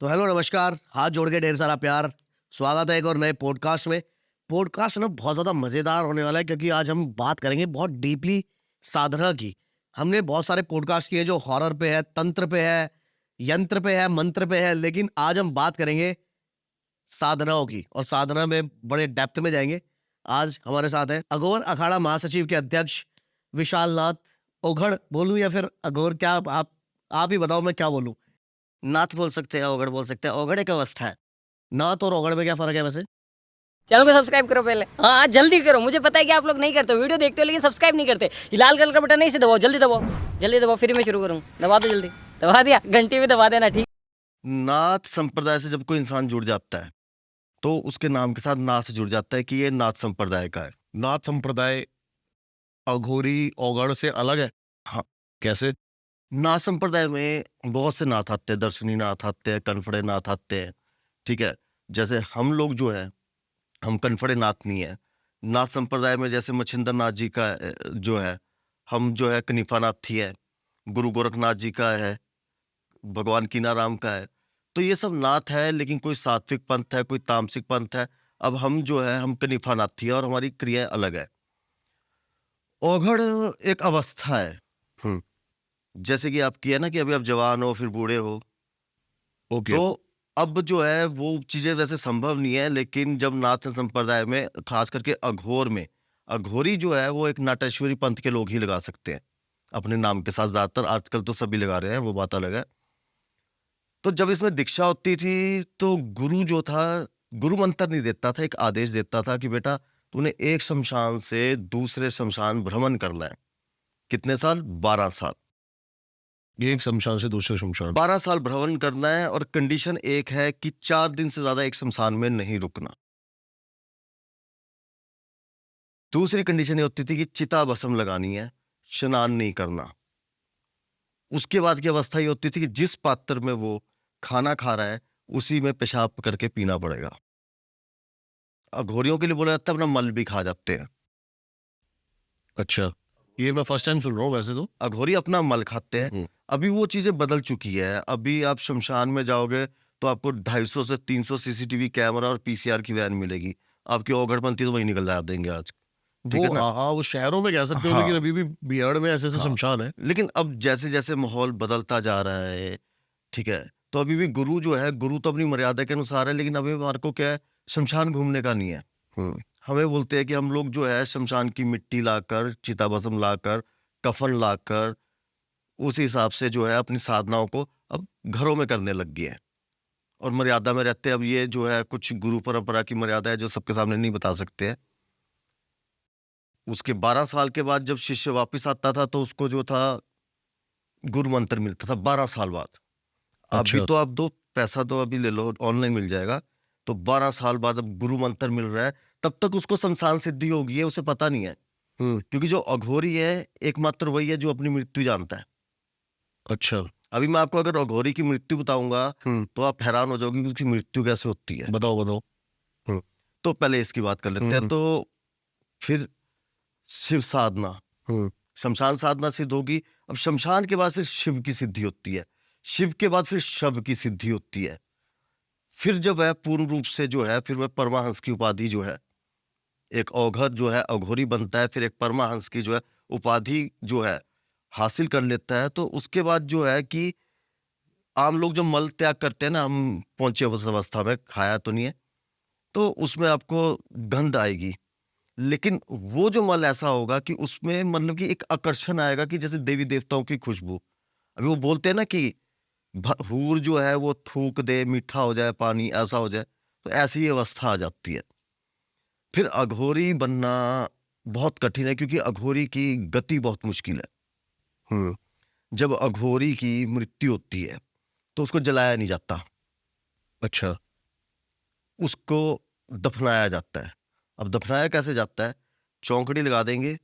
तो हेलो नमस्कार, हाथ जोड़ के ढेर सारा प्यार। स्वागत है एक और नए पॉडकास्ट में। पॉडकास्ट ना बहुत ज़्यादा मज़ेदार होने वाला है क्योंकि आज हम बात करेंगे बहुत डीपली साधना की। हमने बहुत सारे पॉडकास्ट किए जो हॉरर पे है, तंत्र पे है, यंत्र पे है, मंत्र पे है, लेकिन आज हम बात करेंगे साधनाओं की और साधना में बड़े डेप्थ में जाएंगे। आज हमारे साथ है अघोर अखाड़ा महासचिव के अध्यक्ष विशाल नाथ। ओघड़ बोलूं या फिर अघोर, क्या आप ही बताओ, मैं क्या बोलूं? नाथ बोल सकते हैं, ओगड़ बोल सकते हैं। ओगड़ एक अवस्था है। नाथ और ओघड़ में क्या फ़र्क है वैसे? चैनल को सब्सक्राइब करो पहले। हाँ जल्दी करो, मुझे पता है कि आप लोग नहीं करते हो, वीडियो देखते हो लेकिन सब्सक्राइब नहीं करते। ये लाल कलर का बटन नहीं से दबाओ, जल्दी दबाओ, जल्दी दबाओ, फिर मैं शुरू करूँ। दबा दो जल्दी, दबा दिया, घंटी भी दबा देना, ठीक। नाथ संप्रदाय से जब कोई इंसान जुड़ जाता है तो उसके नाम के साथ नाथ जुड़ जाता है कि ये नाथ संप्रदाय का है। नाथ संप्रदाय अघोरी ओगड़ से अलग है। हाँ, कैसे? नाथ संप्रदाय में बहुत से नाथ आते हैं, दर्शनी नाथ आते हैं, कनफड़े नाथ आते हैं। ठीक है, जैसे हम लोग जो है हम कनफड़े नाथ नहीं है। नाथ संप्रदाय में जैसे मच्छिंद्र नाथ जी का जो है, हम जो है कनिफा नाथ ही है। गुरु गोरखनाथ जी का है, भगवान कीनाराम का है। तो ये सब नाथ है, लेकिन कोई सात्विक पंथ है, कोई तामसिक पंथ है। अब हम जो है हम कनिफा नाथी है और हमारी क्रियाएं अलग है। ओघड़ एक अवस्था है। जैसे कि आप किया ना कि अभी आप जवान हो फिर बूढ़े हो, ओके। तो अब जो है वो चीजें वैसे संभव नहीं है। लेकिन जब नाथ संप्रदाय में खास करके अघोर में, अघोरी जो है वो एक नाटेश्वरी पंथ के लोग ही लगा सकते हैं अपने नाम के साथ। ज्यादातर आजकल तो सभी लगा रहे हैं, वो बात अलग है। तो जब इसमें दीक्षा होती थी तो गुरु जो था, गुरु मंत्र नहीं देता था, एक आदेश देता था कि बेटा तूने एक शमशान से दूसरे शमशान भ्रमण करना है। कितने साल? 12 साल। एक शमशान से दूसरे शमशान। 12 साल भ्रमण करना है और कंडीशन एक है कि 4 दिन से ज्यादा एक शमशान में नहीं रुकना। दूसरी कंडीशन ये होती थी कि चिता भस्म लगानी है, स्नान नहीं करना। उसके बाद की अवस्था ये होती थी कि जिस पात्र में वो खाना खा रहा है उसी में पेशाब करके पीना पड़ेगा। अघोरियों के लिए बोला जाता है अपना मल भी खा जाते हैं। अच्छा, ये मैं फर्स्ट टाइम सुन रहा हूँ वैसे तो। अघोरी अपना मल खाते हैं। अभी वो चीजें बदल चुकी है। अभी आप शमशान में जाओगे तो आपको 250 से 300 सीसीटीवी कैमरा और पीसीआर की वैन मिलेगी। आपकी ओघड़पंथी तो वही निकल जा देंगे आज। ठीक है वो ना? हाँ, वो शहरों में कह सकते हो, हाँ। लेकिन अभी भी बिहार में ऐसे हाँ। शमशान है। लेकिन अब जैसे जैसे माहौल बदलता जा रहा है, ठीक है, तो अभी भी गुरु जो है, गुरु तो अपनी मर्यादा के अनुसार है, लेकिन अभी हमारे को क्या है, शमशान घूमने का नहीं है। हमें बोलते हैं कि हम लोग जो है शमशान की मिट्टी लाकर, चिता भस्म लाकर, कफन लाकर, उस हिसाब से जो है अपनी साधनाओं को अब घरों में करने लग गए हैं और मर्यादा में रहते हैं। अब ये जो है कुछ गुरु परंपरा की मर्यादा है जो सबके सामने नहीं बता सकते हैं। उसके 12 साल के बाद जब शिष्य वापस आता था तो उसको जो था गुरु मंत्र मिलता था 12 साल बाद। अभी अच्छा। तो आप दो पैसा तो अभी ले लो, ऑनलाइन मिल जाएगा। तो 12 साल बाद अब गुरु मंत्र मिल रहा है, तब तक उसको शमशान सिद्धि होगी है, उसे पता नहीं है। क्योंकि जो अघोरी है एकमात्र वही है जो अपनी मृत्यु जानता है। अच्छा, अभी मैं आपको अगर अघोरी की मृत्यु बताऊंगा तो आप हैरान हो जाओगे कि उसकी मृत्यु कैसे होती है। बताओ बताओ। तो पहले इसकी बात कर लेते हैं। तो फिर शिव साधना, शमशान साधना सिद्ध होगी। अब शमशान के बाद फिर शिव की सिद्धि होती है, शिव के बाद फिर शव की सिद्धि होती है। फिर जब वह पूर्ण रूप से जो है, फिर वह परमाहंस की उपाधि जो है, एक औघर जो है अघोरी बनता है, फिर एक परमाहंस की जो है उपाधि जो है हासिल कर लेता है। तो उसके बाद जो है कि आम लोग जो मल त्याग करते हैं ना, हम पहुंचे उस अवस्था में, खाया तो नहीं है, तो उसमें आपको गंध आएगी। लेकिन वो जो मल ऐसा होगा कि उसमें मतलब कि एक आकर्षण आएगा कि जैसे देवी देवताओं की खुशबू। अभी वो बोलते हैं ना कि हूर जो है वो थूक दे, मीठा हो जाए पानी, ऐसा हो जाए। तो ऐसी ही अवस्था आ जाती है। फिर अघोरी बनना बहुत कठिन है क्योंकि अघोरी की गति बहुत मुश्किल है। जब अघोरी की मृत्यु होती है तो उसको जलाया नहीं जाता, अच्छा। उसको दफनाया जाता है। अब दफनाया कैसे जाता है? चौंकड़ी लगा देंगे,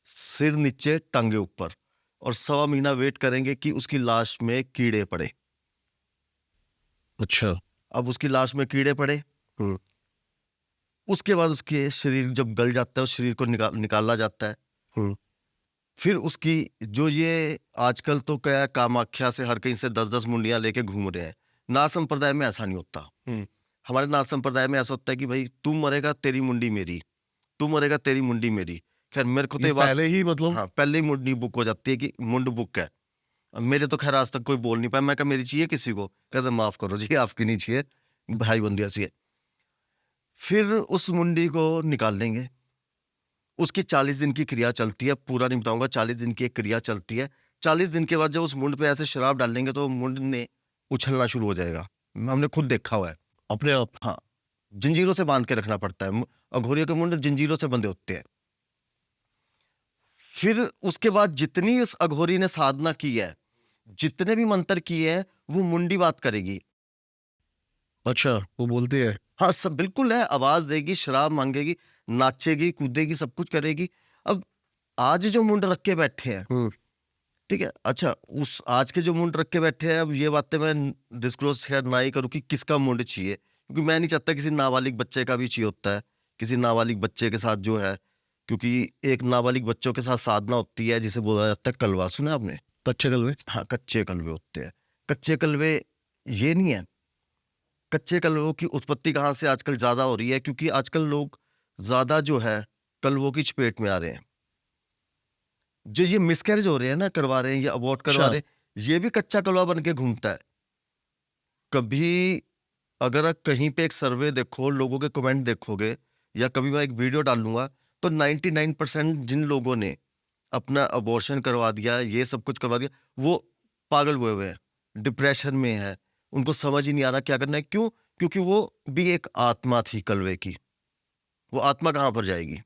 सिर नीचे टांगे ऊपर, और 1.25 महीना वेट करेंगे कि उसकी लाश में कीड़े पड़े। अच्छा। अब उसकी लाश में कीड़े पड़े, उसके बाद उसके शरीर जब गल जाता है उस शरीर को निकाला जाता है। फिर उसकी जो ये आजकल तो क्या है, कामाख्या से हर कहीं से 10-10 मुंडियां लेके घूम रहे हैं, नाथ संप्रदाय में ऐसा नहीं होता। हमारे नाथ संप्रदाय में ऐसा होता है कि भाई तू मरेगा तेरी मुंडी मेरी, तू मरेगा तेरी मुंडी मेरी। खैर मेरे को तो ये ये बात, पहले ही मतलब हाँ पहले ही मुंडी बुक हो जाती है कि मुंड बुक है। अब मेरे तो खैर आज तक कोई बोल नहीं पाया। मैं कहा मेरी चाहिए किसी को, कहते माफ करो जी आपकी नहीं चाहिए, भाई बंदी ऐसी है। फिर उस मुंडी को निकाल लेंगे, उसकी 40 दिन की क्रिया चलती है, पूरा नहीं बताऊंगा, 40 दिन की एक क्रिया चलती है। 40 दिन के बाद जब उस मुंड पे ऐसे शराब डालेंगे तो मुंड ने उछलना शुरू हो जाएगा। हमने खुद देखा हुआ है। अपने आप। हाँ, जंजीरों से बांध के रखना पड़ता है, अघोरियों के मुंड जंजीरों से बंधे होते हैं। फिर उसके बाद जितनी उस अघोरी ने साधना की है, जितने भी मंत्र किए हैं, वो मुंडी बात करेगी। अच्छा, वो बोलती है। हाँ सब बिल्कुल है, आवाज देगी, शराब मांगेगी, नाचेगी, कूदेगी, सब कुछ करेगी। अब आज जो मुंड रख के बैठे हैं, ठीक है, अच्छा उस आज के जो मुंड रख के बैठे हैं, अब ये बातें मैं डिस्क्लोज खैर ना ही करूँ कि किसका मुंड चाहिए, क्योंकि मैं नहीं चाहता किसी नाबालिग बच्चे का भी चाहिए होता है, किसी नाबालिग बच्चे के साथ जो है, क्योंकि एक नाबालिग बच्चों के साथ साधना होती है जिसे बोला जाता है कलवा। सुना है आपने? कच्चे कलवे। हाँ, कच्चे कलवे होते हैं। कच्चे कलवे ये नहीं है, कच्चे कलवों की उत्पत्ति कहाँ से आजकल ज्यादा हो रही है, क्योंकि आजकल लोग ज्यादा जो है कलवों की चपेट में आ रहे हैं। जो ये मिसकैरेज हो रहे हैं ना, करवा रहे हैं या अबॉर्ट करवा रहे हैं, ये भी कच्चा कलवा बन के घूमता है। कभी अगर आप कहीं पे एक सर्वे देखो, लोगों के कमेंट देखोगे, या कभी मैं एक वीडियो डालूंगा, तो 99% जिन लोगों ने अपना अबॉर्शन करवा दिया, ये सब कुछ करवा दिया, वो पागल हुए हुए हैं, डिप्रेशन में है, उनको समझ ही नहीं आ रहा क्या करना है। क्यों? क्योंकि वो भी एक आत्मा थी कलवे की, वो आत्मा कहाँ पर जाएगी?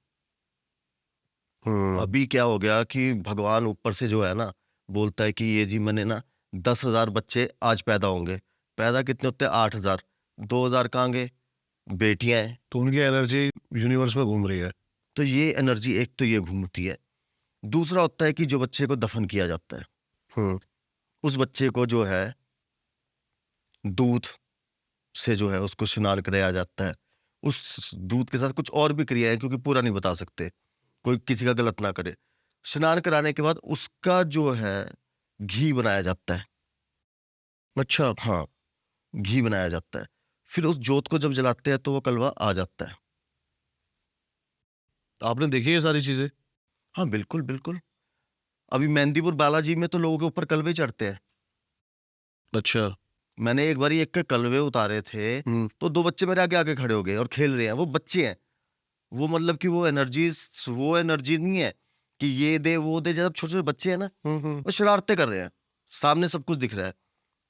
अभी क्या हो गया कि भगवान ऊपर से जो है ना बोलता है कि ये जी मैंने ना 10,000 बच्चे आज पैदा होंगे। पैदा कितने होते हैं? 8,000। 2,000 कहाँ गए? बेटियां हैं। तो उनकी एनर्जी यूनिवर्स में घूम रही है। तो ये एनर्जी एक तो ये घूमती है। दूसरा होता है कि जो बच्चे को दफन किया जाता है, उस बच्चे को जो है दूध से जो है उसको स्नान कराया जाता है। उस दूध के साथ कुछ और भी क्रिया है, क्योंकि पूरा नहीं बता सकते, कोई किसी का गलत ना करे। स्नान कराने के बाद उसका जो है घी बनाया जाता है। अच्छा। हाँ, घी बनाया जाता है। फिर उस जोत को जब जलाते हैं तो वो कलवा आ जाता है। आपने देखी ये सारी चीजें? हाँ बिल्कुल बिल्कुल। अभी मेहंदीपुर बालाजी में तो लोगों के ऊपर कलवे चढ़ते हैं। अच्छा। मैंने एक बार एक के कलवे उतारे थे, तो 2 बच्चे मेरे आगे आगे खड़े हो गए और खेल रहे हैं। वो बच्चे हैं, वो मतलब कि वो एनर्जी नहीं है कि ये दे वो दे। जब छोटे छोटे बच्चे हैं ना, वो शरारतें कर रहे हैं, सामने सब कुछ दिख रहा है।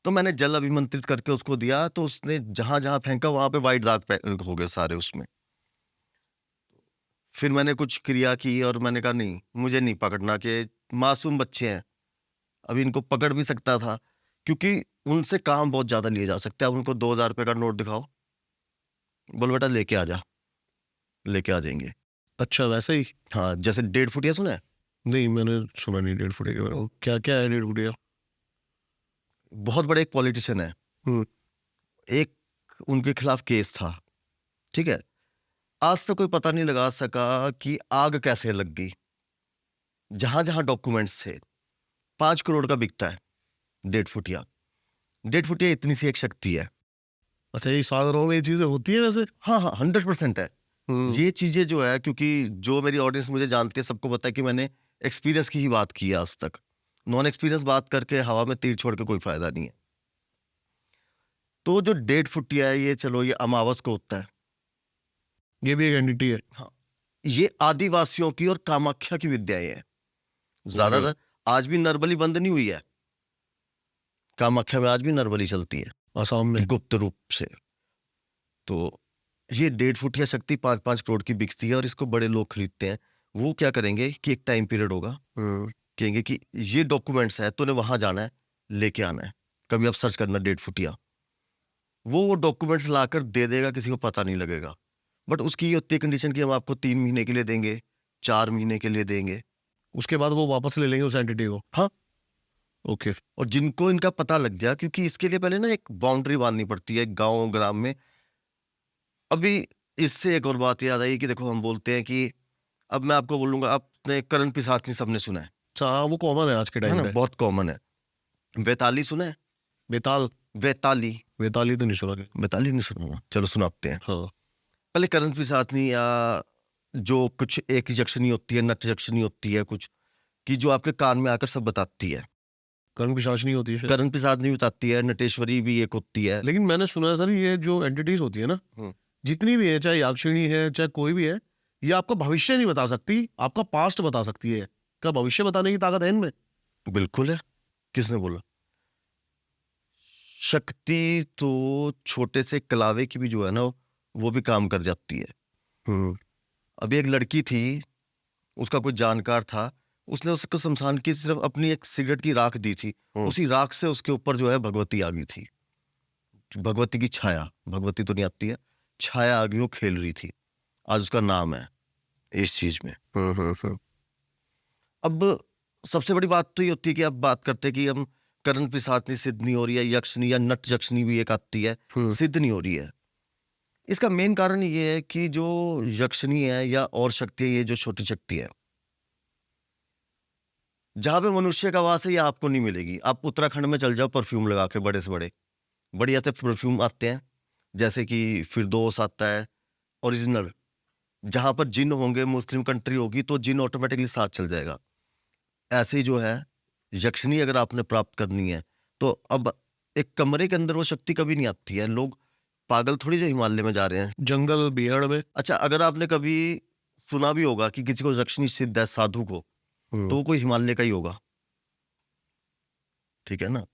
तो मैंने जल अभिमंत्रित करके उसको दिया, तो उसने जहां जहां फेंका वहां पे वाइट दाग हो गए सारे उसमें। फिर मैंने कुछ क्रिया की और मैंने कहा नहीं, मुझे नहीं पकड़ना, कि मासूम बच्चे हैं, अभी इनको पकड़ भी सकता था, क्योंकि उनसे काम बहुत ज्यादा लिए जा सकते हैं। अब उनको 2,000 रुपए का नोट दिखाओ, बोल बेटा लेके आ जा, लेके आ जाएंगे। अच्छा, वैसे ही? हाँ, जैसे 1.5 फुटिया सुना है? नहीं, मैंने सुना नहीं 1.5 फुटिया के बारे में। क्या क्या है 1.5 फुटिया? बहुत बड़े एक पॉलिटिशियन है, एक उनके खिलाफ केस था, ठीक है। आज तक कोई पता नहीं लगा सका कि आग कैसे लग गई। जहां जहां डॉक्यूमेंट्स थे, 5 करोड़ का बिकता है 1.5 फुटिया। 1.5 फुटिया इतनी सी एक शक्ति है। अच्छा, ये साधनों में ये चीजें होती है वैसे? हाँ हाँ, 100% है। ये चीजें जो है, क्योंकि जो मेरी ऑडियंस मुझे जानती है, सबको पता है कि मैंने एक्सपीरियंस की ही बात की है आज तक। नॉन एक्सपीरियंस बात करके हवा में तीर छोड़ के कोई फायदा नहीं है। तो जो 1.5 फुटिया है, ये चलो ये अमावस को होता है, ये भी एक एंटिटी है। हाँ, ये आदिवासियों की और कामाख्या की विद्याएं हैं ज्यादातर। आज भी नरबली बंद नहीं हुई है, कामाख्या में आज भी नरबली चलती है, आसाम में गुप्त रूप से। तो ये 1.5 फुटिया शक्ति 5-5 करोड़ की बिकती है, और इसको बड़े लोग खरीदते हैं। वो क्या करेंगे कि एक टाइम पीरियड होगा, कहेंगे कि ये डॉक्यूमेंट्स है, तूने वहां जाना है, लेके आना है। कभी आप सर्च करना 1.5 फुटिया, वो डॉक्यूमेंट्स लाकर दे देगा, किसी को पता नहीं लगेगा। बट उसकी ये होती है कंडीशन कि हम आपको 3 महीने के लिए देंगे, 4 महीने के लिए देंगे, उसके बाद वो वापस ले लेंगे उस एंटिटी को। हाँ ओके। और जिनको इनका पता लग गया, क्योंकि इसके लिए पहले ना एक बाउंड्री बांधनी पड़ती है गांव ग्राम में। अभी इससे एक और बात याद आई कि देखो, हम बोलते हैं कि, अब मैं आपको बोलूंगा, आपने करण पिशाचनी सबने सुना है? अच्छा, हाँ, वो कॉमन है आज के है टाइम ना, पे। बहुत कॉमन है। वैताली सुना है? बेताल? वैताली, बेताली तो नहीं सुना क्या? बेताली नहीं सुना? चलो सुनाते हैं। हाँ पहले करण पिसाचनी या जो कुछ एक यक्षिणी होती है, नट यक्षिणी होती है कुछ, कि जो आपके कान में आकर सब बताती है। करण पिशाच नहीं होती है शायद। करण पिसाचनी बताती है, नटेश्वरी भी एक होती है। लेकिन मैंने सुना है सर, ये जो एंटिटीज होती है ना, हम्म। जितनी भी है, चाहे याक्षिणी है चाहे कोई भी है, ये आपका भविष्य नहीं बता सकती, आपका पास्ट बता सकती है। क्या भविष्य बताने की ताकत है इनमें? बिल्कुल है। किसने बोला? शक्ति तो छोटे से कलावे की भी जो है ना, वो भी काम कर जाती है। अभी एक लड़की थी, उसका कोई जानकार था, उसने उसको शमशान की सिर्फ अपनी एक सिगरेट की राख दी थी। उसी राख से उसके ऊपर जो है भगवती आ गई थी। भगवती की छाया, भगवती तो नहीं आती है, छाया आ गई, वो खेल रही थी। आज उसका नाम है इस चीज में। अब सबसे बड़ी बात तो ये होती है कि अब बात करते हैं कि हम करण पिशाचनी सिद्ध नहीं हो रही है, यक्षिणी या नट यक्षिणी भी एक आती है, सिद्ध नहीं हो रही है। इसका मेन कारण ये है कि जो यक्षिणी है या और शक्ति है, ये जो छोटी शक्ति है, जहां पे मनुष्य का वास है, ये आपको नहीं मिलेगी। आप उत्तराखंड में चल जाओ, परफ्यूम लगा के बड़े से बड़े बढ़िया से परफ्यूम आते हैं, जैसे कि फिरदौस आता है ओरिजिनल। जहां पर जिन होंगे, मुस्लिम कंट्री होगी, तो जिन ऑटोमेटिकली साथ चल जाएगा। ऐसे ही जो है यक्षिणी अगर आपने प्राप्त करनी है, तो अब एक कमरे के अंदर वो शक्ति कभी नहीं आती है। लोग पागल थोड़ी जो हिमालय में जा रहे हैं। जंगल बिहाड़ में। अच्छा, अगर आपने कभी सुना भी होगा कि किसी को यक्षिणी सिद्ध है, साधु को, तो वो कोई हिमालय का ही होगा। ठीक है ना?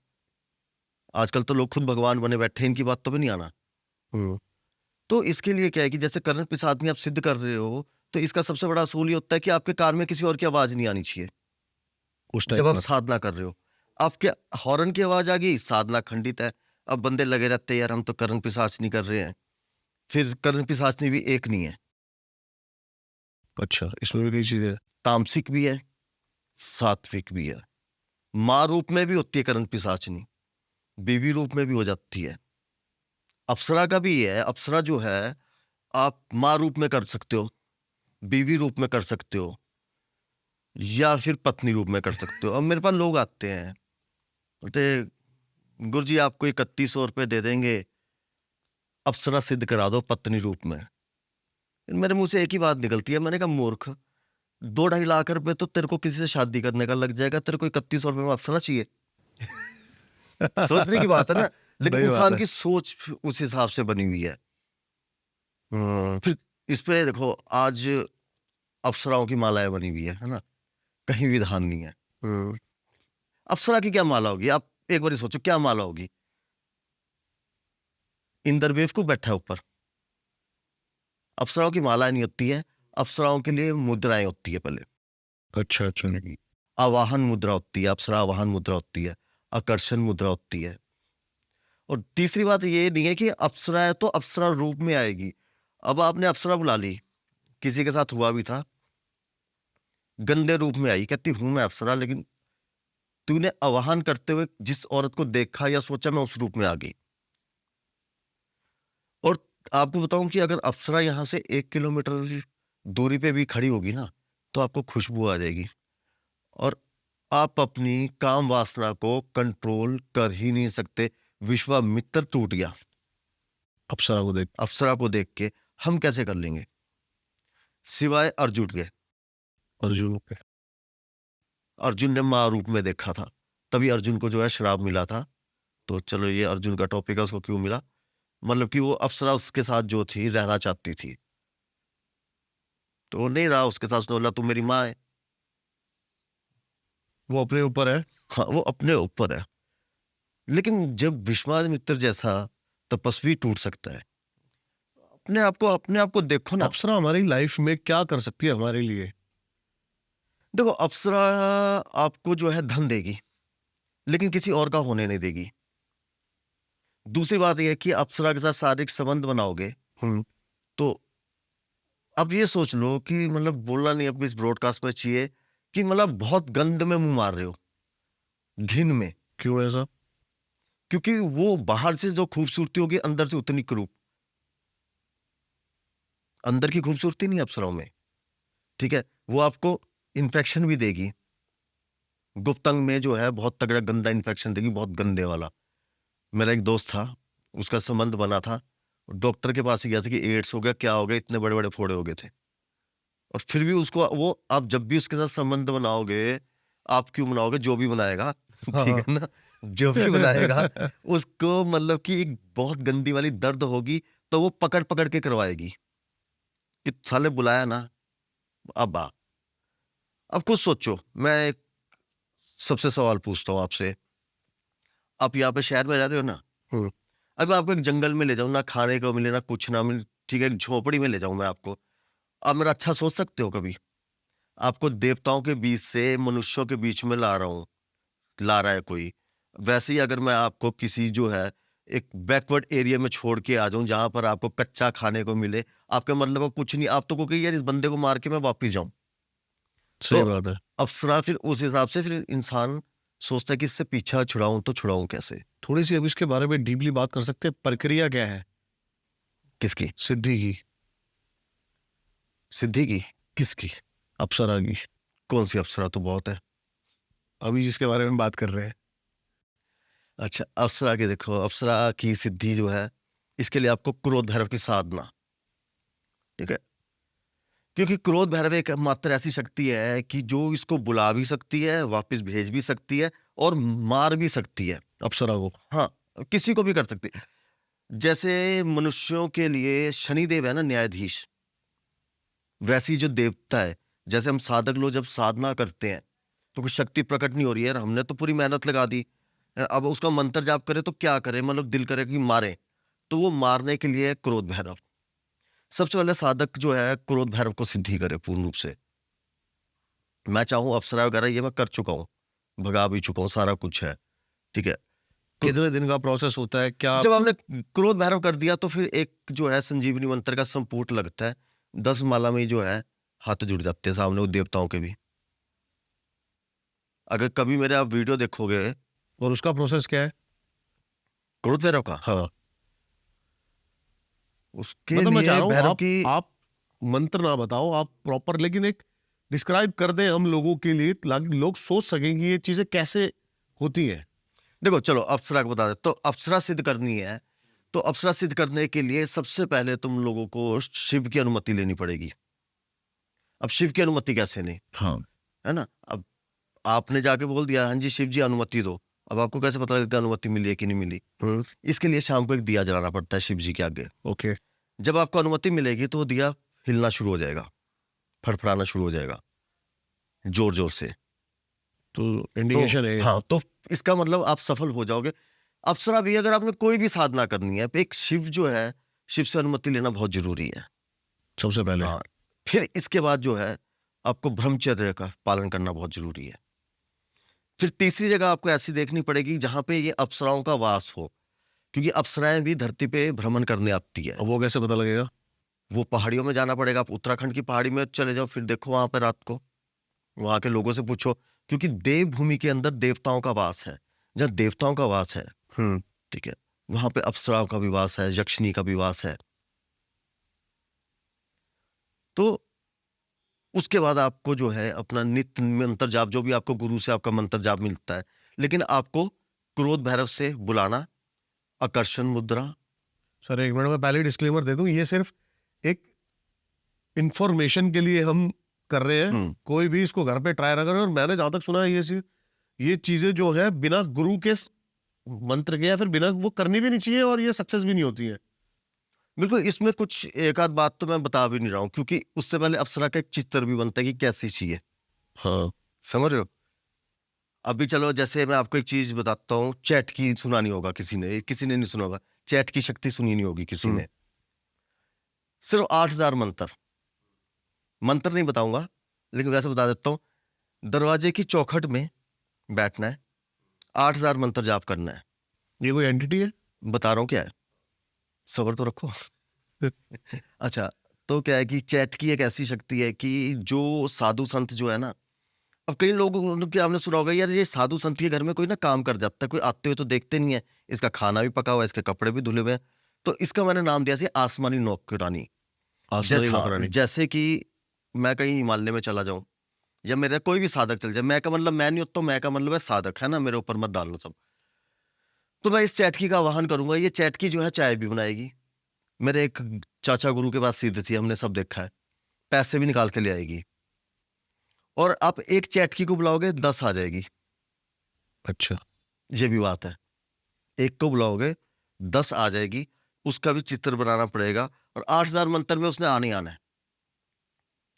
आजकल तो लोग खुद भगवान बने बैठे हैं, इनकी बात तो भी नहीं आना। तो इसके लिए क्या है कि जैसे करण पिशाचनी आप सिद्ध कर रहे हो, तो इसका सबसे बड़ा असूल ये होता है कि आपके कान में किसी और की आवाज नहीं आनी चाहिए। उस जब आप साधना कर रहे हो, आपके हॉर्न की आवाज आ गई, साधना खंडित है। अब बंदे लगे रहते हैं, यार हम तो करण पिशाचनी कर रहे हैं। फिर करण पिशाचनी भी एक नहीं है। अच्छा, इसमें भी कई चीजें हैं। तामसिक भी है, सात्विक भी है। माँ रूप में भी होती है करण पिशाचनी, बीवी रूप में भी हो जाती है। अप्सरा का भी है। अप्सरा जो है, आप माँ रूप में कर सकते हो, बीवी रूप में कर सकते हो, या फिर पत्नी रूप में कर सकते हो। अब मेरे पास लोग आते हैं, बोलते गुरुजी आपको 3100 रुपये दे देंगे, अप्सरा सिद्ध करा दो पत्नी रूप में। मेरे मुंह से एक ही बात निकलती है, मैंने कहा मूर्ख, 2-2.5 लाख रुपए तो तेरे को किसी से शादी करने का लग जाएगा, तेरे को 3100 रुपये में अप्सरा चाहिए? सोचने की बात है ना। लेकिन सही बात इंसान है। की सोच उस हिसाब से बनी हुई है। फिर इस पे देखो, आज अप्सराओं की मालाएं बनी हुई है ना, कहीं विधान नहीं है। अप्सरा की क्या माला होगी? आप एक बार सोचो, क्या माला होगी? इंद्रदेव को बैठा है ऊपर। अप्सराओं की माला नहीं होती है, अप्सराओं के लिए मुद्राएं होती है पहले। अच्छा अच्छा। आवाहन मुद्रा होती है, अप्सरा आवाहन मुद्रा होती है, आकर्षण मुद्रा होती है। और तीसरी बात ये नहीं है कि अप्सरा है तो अप्सरा रूप में आएगी। अब आपने अप्सरा बुला ली, किसी के साथ हुआ भी था, गंदे रूप में आई, कहती हूं मैं अप्सरा, लेकिन तूने आवाहन करते हुए जिस औरत को देखा या सोचा, मैं उस रूप में आ गई। और आपको बताऊं कि अगर अप्सरा यहां से 1 किलोमीटर दूरी पे भी खड़ी होगी ना, तो आपको खुशबू आ जाएगी, और आप अपनी काम वासना को कंट्रोल कर ही नहीं सकते। विश्वामित्र टूट गया अप्सरा को देख। अप्सरा को देख के, हम कैसे कर लेंगे? सिवाय अर्जुन के। अर्जुन पे। अर्जुन ने माँ रूप में देखा था, तभी अर्जुन को जो है श्राप मिला था। तो चलो, ये अर्जुन का टॉपिक है, उसको क्यों मिला, मतलब कि वो अप्सरा उसके साथ जो थी रहना चाहती थी, तो वो नहीं रहा उसके साथ। उसने बोला तू मेरी माँ है। वो अपने ऊपर है। हाँ, वो अपने ऊपर है। लेकिन जब विश्वामित्र जैसा तपस्वी टूट सकता है, अपने आप को देखो ना। अप्सरा हमारी लाइफ में क्या कर सकती है हमारे लिए? देखो, अप्सरा आपको जो है धन देगी, लेकिन किसी और का होने नहीं देगी। दूसरी बात यह है कि अप्सरा के साथ शारीरिक संबंध बनाओगे, तो अब ये सोच लो कि मतलब बोलना नहीं अब इस ब्रॉडकास्ट में चाहिए कि मतलब बहुत गंद में मुंह मार रहे हो, घिन में। क्यों ऐसा? क्योंकि वो बाहर से जो खूबसूरती होगी, अंदर से उतनी क्रूप। अंदर की खूबसूरती नहीं अप्सराओं में, ठीक है? वो आपको इन्फेक्शन भी देगी, गुप्त अंग में जो है बहुत तगड़ा गंदा इन्फेक्शन देगी, बहुत गंदे वाला। मेरा एक दोस्त था, उसका संबंध बना था, डॉक्टर के पास ही गया था कि एड्स हो गया, क्या हो गया, इतने बड़े बड़े फोड़े हो गए थे, और फिर भी उसको वो, आप जब भी उसके साथ संबंध बनाओगे, आप क्यों बनाओगे, जो भी बनाएगा ठीक है ना, जो भी बनाएगा उसको मतलब कि एक बहुत गंदी वाली दर्द होगी, तो वो पकड़ पकड़ के करवाएगी कि साले बुलाया ना, अब आ। अब कुछ सोचो, मैं एक सबसे सवाल पूछता हूँ आपसे, आप यहाँ पे शहर में रह रहे हो ना, अब मैं आपको एक जंगल में ले जाऊँ, ना खाने को मिले ना कुछ ना मिले, ठीक है, एक झोपड़ी में ले जाऊँ मैं आपको, आप मेरा अच्छा सोच सकते हो कभी? आपको देवताओं के बीच से मनुष्यों के बीच में ला रहा है कोई, वैसे ही अगर मैं आपको किसी जो है एक बैकवर्ड एरिया में छोड़ के आ जाऊं, जहां पर आपको कच्चा खाने को मिले, आपके मतलब को कुछ नहीं, आप तो को यार इस बंदे को मार के मैं वापिस जाऊं, सही तो बात है। अफसरा फिर उस हिसाब से फिर इंसान सोचता है कि इससे पीछा छुड़ाऊं तो छुड़ाऊं कैसे। थोड़ी सी अब इसके बारे में डीपली बात कर सकते हैं, प्रक्रिया क्या है किसकी? सिद्धि की? सिद्धि की? किसकी? अप्सरा की। कौन सी अप्सरा? तो बहुत है। अभी जिसके बारे में बात कर रहे हैं। अच्छा, अप्सरा की देखो, अप्सरा की सिद्धि जो है, इसके लिए आपको क्रोध भैरव की साधना, ठीक है, क्योंकि क्रोध भैरव एक मात्र ऐसी शक्ति है कि जो इसको बुला भी सकती है, वापस भेज भी सकती है और मार भी सकती है अप्सरा को। हाँ, किसी को भी कर सकती है। जैसे मनुष्यों के लिए शनिदेव है ना न्यायाधीश, वैसी जो देवता है, जैसे हम साधक लोग जब साधना करते हैं तो कुछ शक्ति प्रकट नहीं हो रही है, यार हमने तो पूरी मेहनत लगा दी, अब उसका मंत्र जाप करे तो क्या करे, मतलब दिल करे कि मारे, तो वो मारने के लिए क्रोध भैरव। सबसे पहले साधक जो है क्रोध भैरव को सिद्धि करे पूर्ण रूप से। मैं चाहूँ अप्सरा वगैरह ये मैं कर चुका हूँ, भगा भी चुका हूँ, सारा कुछ है, ठीक है। कितने दिन का प्रोसेस होता है क्या? जब हमने क्रोध भैरव कर दिया तो फिर एक जो है संजीवनी मंत्र का संपुट लगता है, 10 माला में ही जो है हाथ जुड़ जाते हैं सामने वो देवताओं के भी। अगर कभी मेरे आप वीडियो देखोगे, और उसका प्रोसेस क्या है? क्रोध भैरव का, हाँ, उसके मतलब मैं चाह लिए रहा हूँ भैरव की, आप मंत्र ना बताओ, आप प्रॉपर लेकिन एक डिस्क्राइब कर दें हम लोगों के लिए, ताकि लोग सोच सकें कि ये चीजें कैसे होती हैं। देखो चलो अप्सरा को बता दे, तो अप्सरा सिद्ध करनी है, तो अप्सरा सिद्ध करने के लिए सबसे पहले तुम लोगों को शिव की अनुमति लेनी पड़ेगी। अब शिव की अनुमति कैसे नहीं, हाँ, है ना, अब आपने जाके बोल दिया हाँ जी शिव जी अनुमति दो, अब आपको कैसे पता लगेगा अनुमति मिली है कि नहीं मिली? इसके लिए शाम को एक दिया जलाना पड़ता है शिव जी के आगे। ओके। जब आपको अनुमति मिलेगी तो वो दिया हिलना शुरू हो जाएगा, फड़फड़ाना शुरू हो जाएगा जोर जोर से, तो इंडिकेशन है। हाँ, तो इसका मतलब आप सफल हो जाओगे। अप्सरा भी अगर आपने कोई भी साधना करनी है, एक शिव जो है, शिव से अनुमति लेना बहुत जरूरी है सबसे पहले। हाँ, फिर इसके बाद जो है आपको ब्रह्मचर्य का पालन करना बहुत जरूरी है। फिर तीसरी जगह आपको ऐसी देखनी पड़ेगी जहां पे ये अप्सराओं का वास हो, क्योंकि अप्सराएं भी धरती पे भ्रमण करने आती है। अब वो कैसे पता लगेगा? वो पहाड़ियों में जाना पड़ेगा, आप उत्तराखंड की पहाड़ी में चले जाओ, फिर देखो वहां पर रात को, वहां के लोगों से पूछो, क्योंकि देवभूमि के अंदर देवताओं का वास है, जहाँ देवताओं का वास है, ठीक है, वहां पे अप्सराओं का भी वास है, यक्षिणी का भी वास है। तो उसके बाद आपको जो है अपना नित्य मंत्र जाप, जो भी आपको गुरु से आपका मंत्र जाप मिलता है, लेकिन आपको क्रोध भैरव से बुलाना, आकर्षण मुद्रा। सर एक मिनट में पहले डिस्क्लेमर दे दूं, ये सिर्फ एक इंफॉर्मेशन के लिए हम कर रहे हैं, कोई भी इसको घर पे ट्राई ना करे। और मैंने जहां तक सुना है ये चीजें जो है बिना गुरु के मंत्र के या फिर बिना वो करनी भी नहीं चाहिए, और ये सक्सेस भी नहीं होती है। बिल्कुल, इसमें कुछ एक आध बात तो मैं बता भी नहीं रहा हूँ, क्योंकि उससे पहले अप्सरा का एक चित्र भी बनता है कि कैसी चाहिए। हाँ, समझ रहे हो? अभी चलो जैसे मैं आपको एक चीज बताता हूँ, चैट की सुनानी होगा किसी ने नहीं सुना होगा, चैट की शक्ति सुनी नहीं होगी किसी ने। सिर्फ 8000 मंत्र नहीं बताऊंगा, लेकिन वैसे बता देता हूँ, दरवाजे की चौखट में बैठना है, 8000 मंत्र जाप करना है। ये कोई एंटिटी है? बता रहा हूँ क्या है, सब्र तो रखो। अच्छा, तो क्या है कि चैट की एक ऐसी शक्ति है कि जो साधु संत जो है ना, अब कई लोग कि आपने सुना होगा यार ये साधु संत के घर में कोई ना काम कर जाता है, कोई आते हुए तो देखते नहीं है, इसका खाना भी पका हुआ है, इसके कपड़े भी धुले हुए हैं, तो इसका मैंने नाम दिया था आसमानी नौकरानी। जैसे कि मैं कहीं हिमालय में चला जाऊं, या मेरा कोई भी साधक चल जाए, मैं का मतलब मैं नहीं होता, मैं का मतलब है साधक, है ना, मेरे ऊपर मत डालना सब। तो मैं इस चैटकी का आह्वान करूंगा, ये चैटकी जो है चाय भी बनाएगी, मेरे एक चाचा गुरु के पास सीधी थी, हमने सब देखा है, पैसे भी निकाल के ले आएगी। और आप एक चैटकी को बुलाओगे 10 आ जाएगी, अच्छा, ये भी बात है। एक को बुलाओगे 10 आ जाएगी, उसका भी चित्र बनाना पड़ेगा, और 8000 मंत्र में उसने आने आना है,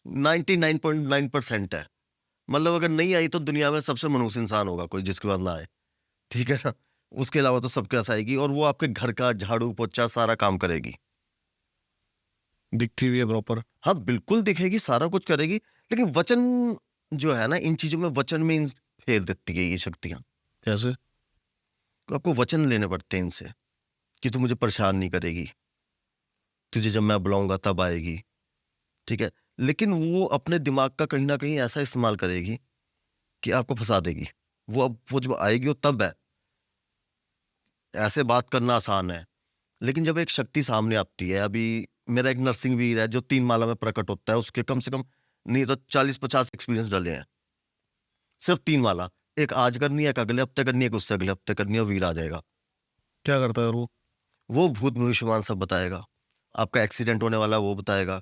99.9% है। मतलब अगर नहीं आई तो दुनिया में सबसे मनुष्य इंसान होगा कोई जिसके बाद ना आए, ठीक है ना। उसके अलावा तो सबके पास आएगी, और वो आपके घर का झाड़ू पोछा सारा काम करेगी, दिखती हुई है प्रॉपर। हाँ बिल्कुल दिखेगी, सारा कुछ करेगी। लेकिन वचन जो है ना, इन चीजों में वचन में फेर देती है ये शक्तियां। कैसे? तो आपको वचन लेने पड़ते हैं इनसे कि तू मुझे परेशान नहीं करेगी, तुझे जब मैं बुलाऊंगा तब आएगी, ठीक है। लेकिन वो अपने दिमाग का कहीं ना कहीं ऐसा इस्तेमाल करेगी कि आपको फंसा देगी। वो जब आएगी वो तब है। ऐसे बात करना आसान है, लेकिन जब एक शक्ति सामने आती है, अभी मेरा एक नरसिंह वीर है जो 3 माला में प्रकट होता है, उसके कम से कम नहीं तो 40-50 एक्सपीरियंस डले हैं, सिर्फ 3 माला। एक आज करनी है, एक अगले हफ्ते करनी है, एक उससे अगले हफ्ते करनी है, वीर आ जाएगा। क्या करता है वो भूत भविष्यवाण सब बताएगा, आपका एक्सीडेंट होने वाला वो बताएगा।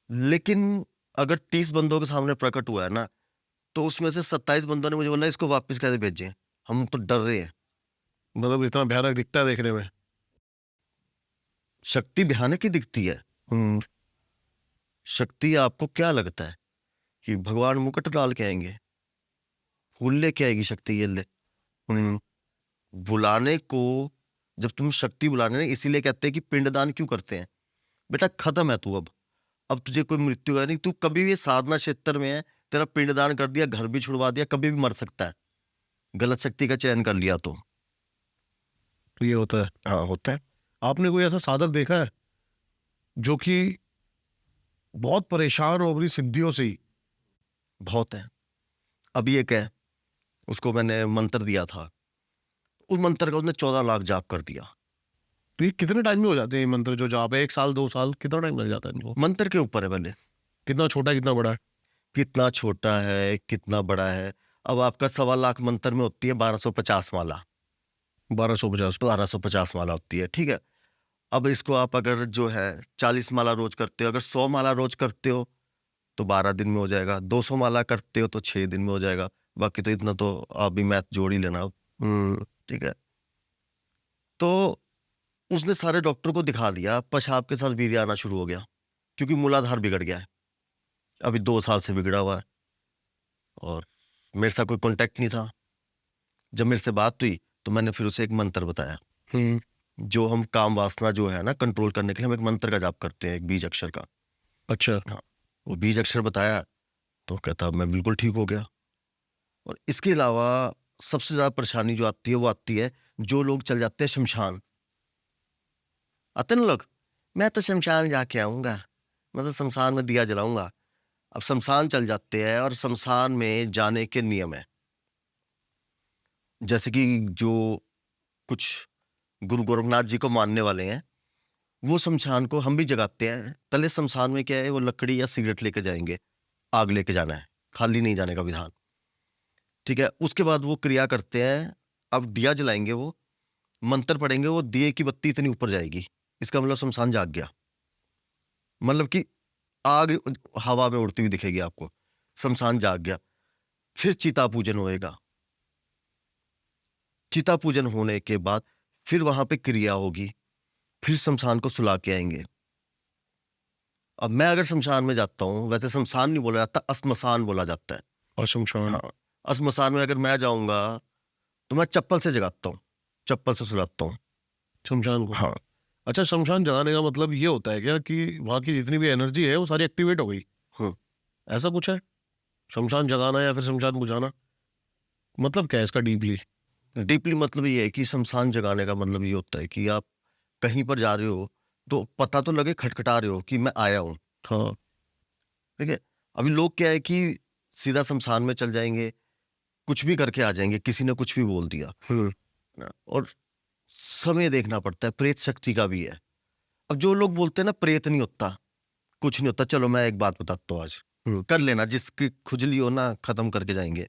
लेकिन अगर 30 बंदों के सामने प्रकट हुआ है ना, तो उसमें से 27 बंदों ने मुझे बोला इसको वापस कैसे भेजें, हम तो डर रहे हैं। मतलब इतना भयानक दिखता है देखने में? शक्ति भयानक ही दिखती है। शक्ति आपको क्या लगता है कि भगवान मुकुट डाल के आएंगे, फूल लेके आएगी शक्ति? ये ले बुलाने को, जब तुम शक्ति बुलाने, इसीलिए कहते हैं कि पिंडदान क्यों करते हैं, बेटा खत्म है तू, अब तुझे कोई मृत्यु है नहीं, तू कभी भी साधना क्षेत्र में है, तेरा पिंडदान कर दिया, घर भी छुड़वा दिया, कभी भी मर सकता है, गलत शक्ति का चयन कर लिया तो ये होता है? हाँ होता है। आपने कोई ऐसा साधक देखा है जो कि बहुत परेशान हो अपनी सिद्धियों से ही? बहुत है। अभी एक है, उसको मैंने मंत्र दिया था, उस मंत्र का उसने 14 लाख जाप कर दिया। तो ये कितने टाइम में हो जाते हैं ये मंत्र जो जाप है? 1 साल 2 साल, कितना टाइम लग जाता है इनको? मंत्र के ऊपर है पहले, कितना छोटा कितना बड़ा है? कितना छोटा है कितना बड़ा है। अब आपका 1.25 लाख मंत्र में होती है 1250 माला, 1250 माला होती है, ठीक है। अब इसको आप अगर जो है 40 माला रोज करते हो, अगर 100 माला रोज करते हो तो 12 दिन में हो जाएगा, 200 माला करते हो तो 6 दिन में हो जाएगा, बाकी तो इतना तो आप भी मैथ जोड़ ही लेना, ठीक है। तो उसने सारे डॉक्टर को दिखा दिया, पेशाब के साथ वीर्य आना शुरू हो गया, क्योंकि मूलाधार बिगड़ गया है, अभी 2 साल से बिगड़ा हुआ है, और मेरे साथ कोई कांटेक्ट नहीं था। जब मेरे से बात हुई तो मैंने फिर उसे एक मंत्र बताया, जो हम काम वासना जो है ना कंट्रोल करने के लिए हम एक मंत्र का जाप करते हैं, एक बीज अक्षर का। अच्छा। हाँ, वो बीज अक्षर बताया तो कहता मैं बिल्कुल ठीक हो गया। और इसके अलावा सबसे ज्यादा परेशानी जो आती है वो आती है जो लोग चल जाते हैं शमशान, आते ना लोग, मैं तो शमशान जाके आऊंगा, मैं तो शमशान में दिया जलाऊंगा। अब शमशान चल जाते हैं, और शमशान में जाने के नियम है, जैसे कि जो कुछ गुरु गोरखनाथ जी को मानने वाले हैं, वो शमशान को हम भी जगाते हैं। पहले शमशान में क्या है, वो लकड़ी या सिगरेट लेके जाएंगे, आग लेके जाना है, खाली नहीं जाने का विधान, ठीक है। उसके बाद वो क्रिया करते हैं, अब दिया जलाएंगे, वो मंत्र पढ़ेंगे, वो दिए की बत्ती इतनी ऊपर जाएगी, इसका मतलब शमशान जाग गया, मतलब कि आग हवा में उड़ती हुई दिखेगी आपको, शमशान जाग गया। फिर चिता पूजन होएगा, चिता पूजन होने के बाद फिर वहां पे क्रिया होगी, फिर शमशान को सुला के आएंगे। अब मैं अगर शमशान में जाता हूँ, वैसे शमशान नहीं बोला जाता, अस्मशान बोला जाता है। और शमशान? हाँ, अस्मशान में अगर मैं जाऊंगा तो मैं चप्पल से जगाता हूँ, चप्पल से सुलाता हूँ शमशान को? हाँ। अच्छा, शमशान जगाने का मतलब ये होता है क्या कि वहां की जितनी भी एनर्जी है वो सारी एक्टिवेट हो गई? ऐसा कुछ है? शमशान जगाना या फिर शमशान बुझाना, मतलब क्या है इसका डीपली मतलब ये है कि शमशान जगाने का मतलब ये होता है कि आप कहीं पर जा रहे हो तो पता तो लगे, खटखटा रहे हो कि मैं आया हूँ, हाँ। ठीक है। अभी लोग क्या है कि सीधा शमशान में चल जाएंगे, कुछ भी करके आ जाएंगे, किसी ने कुछ भी बोल दिया ना, और समय देखना पड़ता है, प्रेत शक्ति का भी है। अब जो लोग बोलते हैं ना प्रेत नहीं होता, कुछ नहीं होता, चलो मैं एक बात बताता हूँ, आज कर लेना, जिसकी खुजली हो ना खत्म करके जाएंगे।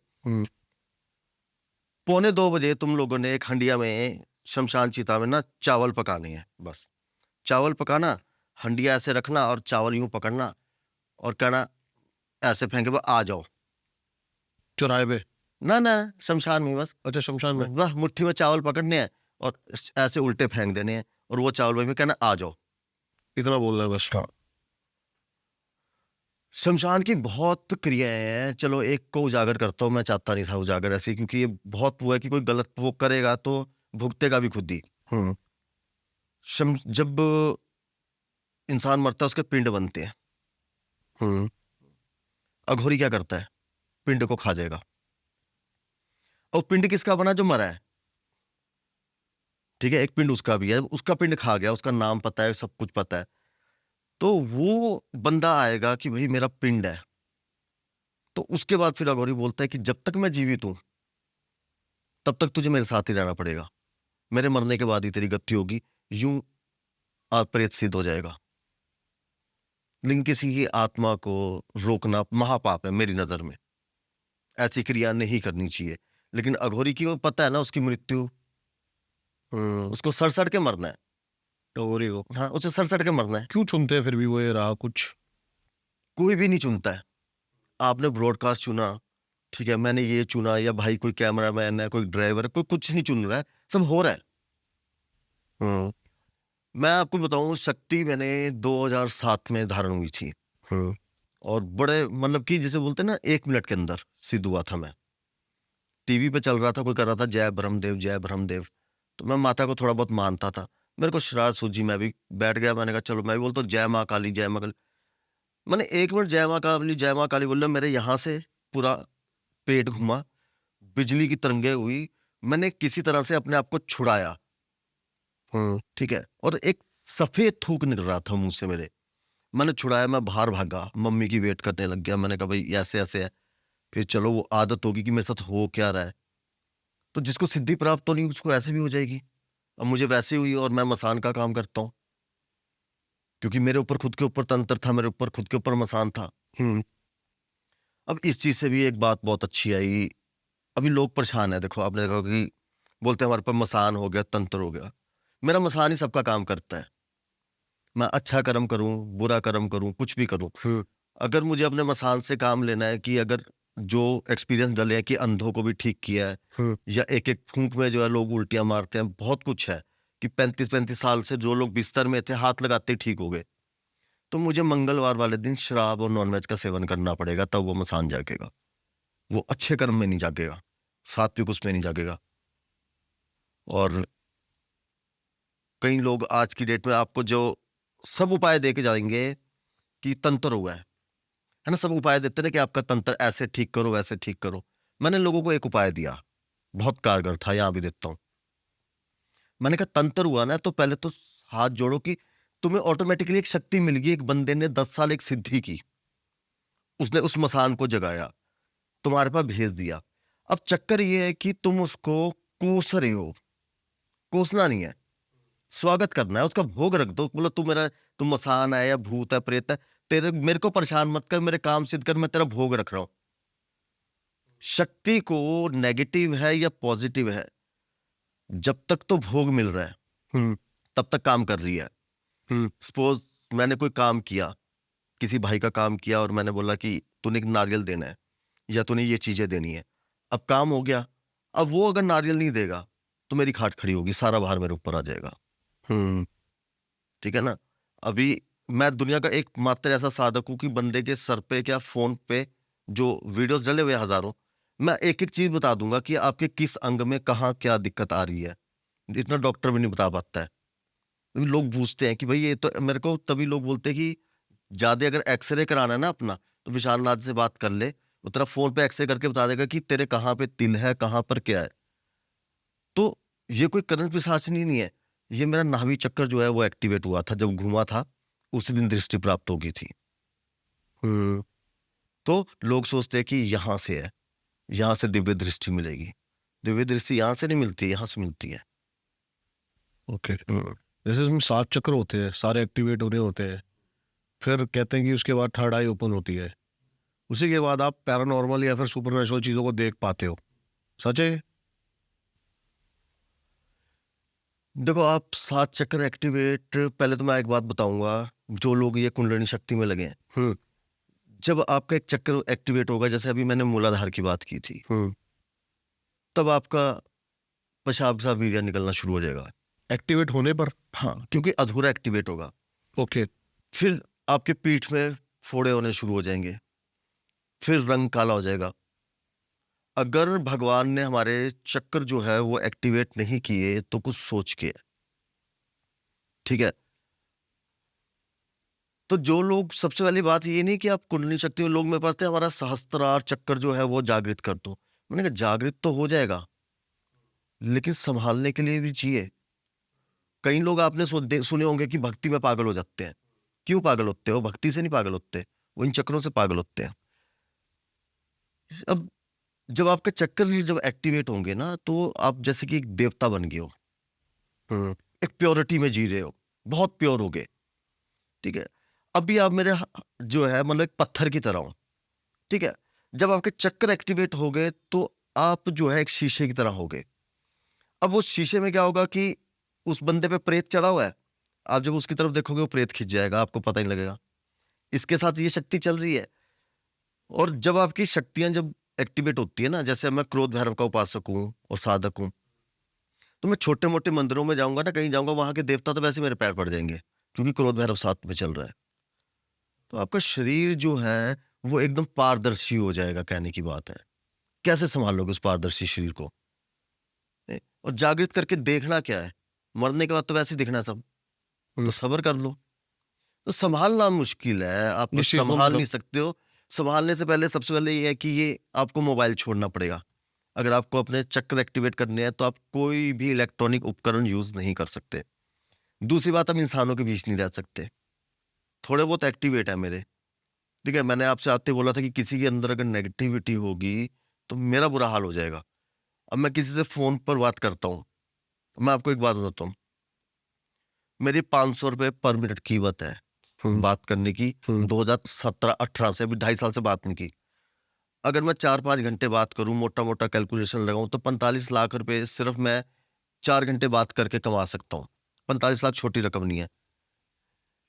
1:45 बजे तुम लोगों ने एक हंडिया में शमशान चिता में ना चावल पकाने हैं, बस चावल पकाना, हंडिया ऐसे रखना और चावल यूं पकड़ना और कहना ऐसे फेंके वो आ जाओ चौराहे पे? ना ना शमशान में बस अच्छा, शमशान में। वह मुट्ठी में चावल पकड़ने हैं और ऐसे उल्टे फेंक देने हैं और वो चावल वहीं में कहना आ जाओ। इतना बोलना है बस। शमशान की बहुत क्रियाएं हैं। चलो एक को उजागर करता हूँ, मैं चाहता नहीं था उजागर ऐसे, क्योंकि ये बहुत वो है कि कोई गलत वो करेगा तो भुगतेगा भी खुद ही। जब इंसान मरता है उसके पिंड बनते हैं। अघोरी क्या करता है? पिंड को खा जाएगा। और पिंड किसका बना? जो मरा है, ठीक है, एक पिंड उसका भी है, उसका पिंड खा गया, उसका नाम पता है, सब कुछ पता है, तो वो बंदा आएगा कि भाई मेरा पिंड है। तो उसके बाद फिर अघोरी बोलता है कि जब तक मैं जीवित हूं तब तक तुझे मेरे साथ ही रहना पड़ेगा, मेरे मरने के बाद ही तेरी गति होगी, यूं प्रेत सिद्ध हो जाएगा। लेकिन किसी की आत्मा को रोकना महापाप है मेरी नजर में, ऐसी क्रिया नहीं करनी चाहिए। लेकिन अघोरी की वो पता है ना उसकी मृत्यु, उसको सड़ के मरना है। अघोरी को हाँ, उसे सड़ के मरना है। क्यों चुनते हैं फिर भी वो ये रहा कुछ? कोई भी नहीं चुनता है। आपने ब्रॉडकास्ट चुना, ठीक है, मैंने ये चुना, या भाई कोई कैमरामैन है, कोई ड्राइवर है, कोई कुछ नहीं चुन रहा है, सब हो रहा है। मैं आपको बताऊं, शक्ति मैंने 2007 में धारण हुई थी। और बड़े मतलब कि जैसे बोलते हैं ना 1 मिनट के अंदर सिद्ध हुआ था। मैं टीवी पे चल रहा था, कोई कर रहा था जय ब्रह्मदेव जय ब्रह्मदेव, तो मैं माता को थोड़ा बहुत मानता था, मेरे को शरारत सूझी, मैं भी बैठ गया, मैंने कहा चलो मैं भी बोलता हूँ जय माँ काली जय माँ काली। मैंने 1 मिनट जय माँ काली बोल रहा, मेरे यहाँ से पूरा पेट घुमा, बिजली की तरंगे हुई, मैंने किसी तरह से अपने आप को छुड़ाया, ठीक है, और एक सफेद थूक निकल रहा था मुंह से मेरे, मैंने छुड़ाया, मैं बाहर भागा, मम्मी की वेट करने लग गया, मैंने कहा भाई ऐसे ऐसे है, फिर चलो वो आदत होगी कि मेरे साथ हो क्या रहा है, तो जिसको सिद्धि प्राप्त होनी उसको ऐसे भी हो जाएगी। अब मुझे वैसे हुई और मैं मसान का काम करता हूँ, क्योंकि मेरे ऊपर खुद के ऊपर तंत्र था, मेरे ऊपर खुद के ऊपर मसान था। अब इस चीज से भी एक बात बहुत अच्छी आई, अभी लोग परेशान है, देखो आपने देखा कि बोलते हैं हमारे पर मसान हो गया, तंत्र हो गया, मेरा मसान ही सबका काम करता है। मैं अच्छा कर्म करूं, बुरा कर्म करूं, कुछ भी करूं, अगर मुझे अपने मसान से काम लेना है कि अगर जो एक्सपीरियंस डले हैं कि अंधों को भी ठीक किया है, या एक एक फूंक में जो है लोग उल्टियां मारते हैं, बहुत कुछ है कि 35-35 साल से जो लोग बिस्तर में थे हाथ लगाते ही ठीक हो गए, तो मुझे मंगलवार वाले दिन शराब और नॉनवेज का सेवन करना पड़ेगा, तब वो मसान जागेगा। वो अच्छे कर्म में नहीं जागेगा, सात्विक उसमें नहीं जागेगा। और कई लोग आज की डेट में आपको जो सब उपाय दे के जाएंगे कि तंत्र हुआ है ना, सब उपाय देते ना कि आपका तंत्र ऐसे ठीक करो वैसे ठीक करो। मैंने लोगों को एक उपाय दिया, बहुत कारगर था, यहां भी देता हूं। मैंने कहा तंत्र हुआ ना तो पहले तो हाथ जोड़ो कि तुम्हें ऑटोमेटिकली एक शक्ति मिल गई। एक बंदे ने 10 साल एक सिद्धि की, उसने उस मसान को जगाया, तुम्हारे पास भेज दिया। अब चक्कर ये है कि तुम उसको कोस रहे हो, कोसना नहीं है, स्वागत करना है, उसका भोग रख दो। बोलो तुम मसान है या भूत है प्रेत है, तेरे मेरे को परेशान मत कर, मेरे काम सिद्ध कर, मैं तेरा भोग रख रहा हूं। शक्ति को नेगेटिव है या पॉजिटिव है, जब तक तो भोग मिल रहा है तब तक काम कर रही है। सपोज मैंने कोई काम किया, किसी भाई का काम किया, और मैंने बोला कि तूने एक नारियल देना है या तूने ये चीजें देनी है, अब काम हो गया। अब वो अगर नारियल नहीं देगा तो मेरी खाट खड़ी होगी, सारा भार मेरे ऊपर आ जाएगा। ठीक है ना। अभी मैं दुनिया का एक मात्र ऐसा साधक हूं कि बंदे के सर पे क्या फोन पे जो वीडियोस जले हुए हजारों, मैं एक एक चीज बता दूंगा कि आपके किस अंग में कहाँ क्या दिक्कत आ रही है, इतना डॉक्टर भी नहीं बता पाता है। अभी लोग पूछते हैं कि भाई ये तो, मेरे को तभी लोग बोलते हैं कि ज्यादा अगर एक्सरे कराना है ना अपना, तो विशाल नाथ से बात कर ले, वो तेरा फोन पे एक्सरे करके बता देगा कि तेरे कहाँ पे तिल है, कहाँ पर क्या है। तो ये कोई करंट पिशाचिनी नहीं है, ये मेरा नाभि चक्कर जो है वो एक्टिवेट हुआ था, जब घूमा था उसी दिन दृष्टि प्राप्त हो गई थी। तो लोग सोचते हैं कि यहां से है, यहां से दिव्य दृष्टि मिलेगी। दिव्य दृष्टि यहां से नहीं मिलती, यहां से मिलती है। ओके, जैसे इसमें 7 चक्र होते हैं, सारे एक्टिवेट हो रहे होते हैं, फिर कहते हैं कि उसके बाद थर्ड आई ओपन होती है, उसी के बाद आप पैरानॉर्मल या फिर सुपरनेचुरल चीजों को देख पाते हो, सच है? देखो आप 7 चक्र एक्टिवेट, पहले तो मैं एक बात बताऊंगा, जो लोग ये कुंडलिनी शक्ति में लगे हैं, जब आपका एक चक्र एक्टिवेट होगा, जैसे अभी मैंने मूलाधार की बात की थी, तब आपका पेशाब सा वीर्य निकलना शुरू हो जाएगा। एक्टिवेट होने पर। हाँ, क्योंकि अधूरा एक्टिवेट होगा। ओके। फिर आपके पीठ में फोड़े होने शुरू हो जाएंगे, फिर रंग काला हो जाएगा। अगर भगवान ने हमारे चक्र जो है वो एक्टिवेट नहीं किए तो कुछ सोच के है, ठीक है। तो जो लोग, सबसे पहली बात ये नहीं कि आप कुंडली शक्ति में लोग में पाते हैं हमारा सहस्त्रार चक्र जो है वो जागृत कर दो। मैंने कहा जागृत तो हो जाएगा, लेकिन संभालने के लिए भी चाहिए। कई लोग आपने सुने होंगे कि भक्ति में पागल हो जाते हैं। क्यों पागल होते हो? भक्ति से नहीं पागल होते, वो इन चक्रों से पागल होते हैं। अब जब आपके चक्कर जब एक्टिवेट होंगे ना, तो आप जैसे कि एक देवता बन गए हो, एक प्योरिटी में जी रहे हो, बहुत प्योर हो गए, ठीक है। अभी आप मेरे जो है मतलब एक पत्थर की तरह हो, ठीक है। जब आपके चक्कर एक्टिवेट हो गए तो आप जो है एक शीशे की तरह हो गए। अब उस शीशे में क्या होगा कि उस बंदे पे प्रेत चढ़ा हुआ है, आप जब उसकी तरफ देखोगे वो प्रेत खिंच जाएगा, आपको पता ही नहीं लगेगा। इसके साथ ये शक्ति चल रही है। और जब आपकी शक्तियां जब एक्टिवेट होती है ना, जैसे मैं क्रोध भैरव का उपासक हूं और साधक हूं, तो मैं छोटे मोटे मंदिरों में जाऊंगा ना, कहीं जाऊंगा, वहां के देवता तो वैसे मेरे पैर पड़ जाएंगे, क्योंकि क्रोध भैरव साथ में चल रहा है। तो आपका शरीर जो है वो एकदम पारदर्शी हो जाएगा, कहने की बात है। कैसे संभालोगे उस पारदर्शी शरीर को? और जागृत करके देखना क्या है, मरने के बाद तो वैसे ही दिखना सब, तो सब्र कर लो। तो संभालना मुश्किल है, आप ये चीज़ संभाल मतलब- नहीं सकते हो। संभालने से पहले सबसे पहले ये है कि ये आपको मोबाइल छोड़ना पड़ेगा। अगर आपको अपने चक्र एक्टिवेट करने हैं तो आप कोई भी इलेक्ट्रॉनिक उपकरण यूज नहीं कर सकते। दूसरी बात, हम इंसानों के बीच नहीं रह सकते। थोड़े बहुत एक्टिवेट है मेरे, ठीक है। मैंने आपसे आते बोला था कि किसी के अंदर अगर नेगेटिविटी होगी तो मेरा बुरा हाल हो जाएगा। अब मैं किसी से फोन पर बात करता हूँ, मैं आपको एक बात बताता हूँ, मेरी 500 रुपये पर मिनट कीमत है बात करने की। 2017-18 से, अभी 2.5 साल से बात नहीं की। अगर मैं 4-5 घंटे बात करूं, मोटा मोटा कैलकुलेशन लगाऊं, तो 45 लाख रुपए सिर्फ मैं 4 घंटे बात करके कमा सकता हूं। 45 लाख छोटी रकम नहीं है।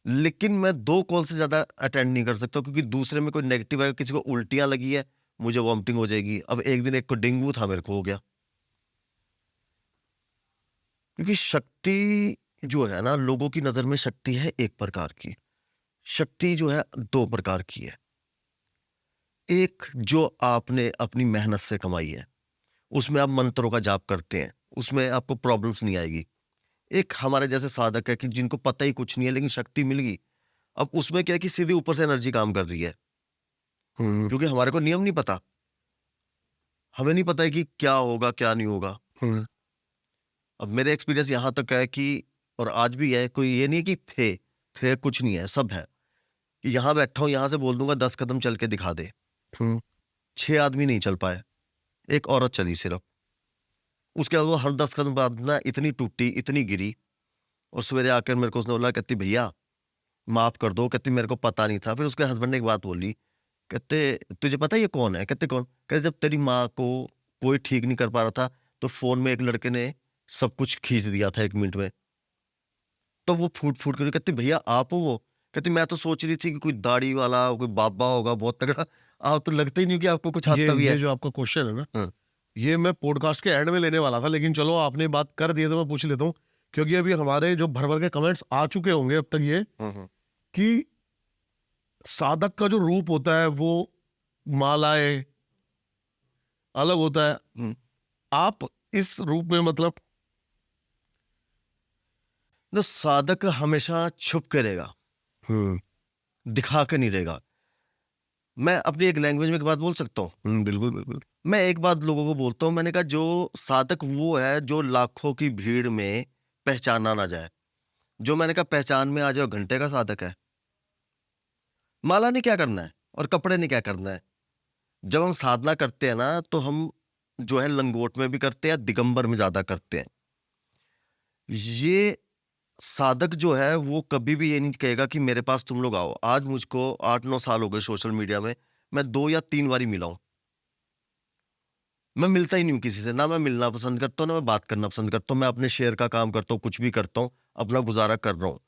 लेकिन मैं 2 कॉल से ज्यादा अटेंड नहीं कर सकता, क्योंकि दूसरे में कोई नेगेटिव है, किसी को उल्टियां लगी है, मुझे वॉमिटिंग हो जाएगी। अब एक दिन एक को डेंगू था, मेरे को हो गया। क्योंकि शक्ति जो है ना, लोगों की नजर में शक्ति है एक प्रकार की, शक्ति जो है 2 प्रकार की है। एक जो आपने अपनी मेहनत से कमाई है, उसमें आप मंत्रों का जाप करते हैं, उसमें आपको प्रॉब्लम्स नहीं आएगी। एक हमारे जैसे साधक है कि जिनको पता ही कुछ नहीं है लेकिन शक्ति मिल गई, अब उसमें क्या है कि सीधी ऊपर से एनर्जी काम कर रही है, क्योंकि हमारे को नियम नहीं पता, हमें नहीं पता है कि क्या होगा क्या नहीं होगा। अब मेरे एक्सपीरियंस यहाँ तक है कि, और आज भी है, कोई ये नहीं कि थे कुछ नहीं है, सब है। कि यहाँ बैठा हूँ, यहाँ से बोल दूंगा 10 कदम चल के दिखा दे, 6 आदमी नहीं चल पाए, एक औरत चली सिर्फ। उसके बाद वो हर 10 कदम बाद ना इतनी टूटी, इतनी गिरी, और सवेरे आकर मेरे को उसने बोला, कहती भैया माफ कर दो, कहती मेरे को पता नहीं था। फिर उसके हस्बैंड ने एक बात बोली, कहते तुझे पता है ये कौन है? कहते कौन? कहते जब तेरी माँ को कोई ठीक नहीं कर पा रहा था तो फोन में एक लड़के ने सब कुछ खींच दिया था 1 मिनट में। तो वो फूट फूट कर कहती भैया आप हो वो? कहती मैं तो सोच रही थी कि कोई दाढ़ी वाला कोई बाबा होगा बहुत तगड़ा, आप तो लगता ही नहीं कि आपको कुछ आता भी ये है। जो आपका क्वेश्चन है ना, हाँ। ये मैं पॉडकास्ट के एंड में लेने वाला था, लेकिन चलो आपने बात कर दी है तो मैं पूछ लेता हूँ, क्योंकि अभी हमारे जो भर भर के कमेंट्स आ चुके होंगे अब तक, ये कि साधक का जो रूप होता है वो मालाएं अलग होता है, आप इस रूप में मतलब? तो साधक हमेशा छुप के रहेगा, दिखा के नहीं रहेगा। मैं अपनी एक लैंग्वेज में एक बात बोल सकता हूँ? बिल्कुल बिल्कुल। मैं एक बात लोगों को बोलता हूँ, मैंने कहा जो साधक वो है जो लाखों की भीड़ में पहचाना ना जाए। जो मैंने कहा पहचान में आ जाओ, घंटे का साधक है। माला ने क्या करना है और कपड़े ने क्या करना है? जब हम साधना करते हैं ना, तो हम जो है लंगोट में भी करते हैं, दिगंबर में ज्यादा करते हैं। ये साधक जो है वो कभी भी ये नहीं कहेगा कि मेरे पास तुम लोग आओ। आज मुझको 8-9 साल हो गए सोशल मीडिया में, मैं 2 या 3 बार ही मिला हूं। मैं मिलता ही नहीं हूँ किसी से, ना मैं मिलना पसंद करता हूँ ना मैं बात करना पसंद करता हूँ। मैं अपने शेयर का काम करता हूँ, कुछ भी करता हूँ, अपना गुजारा कर रहा हूँ।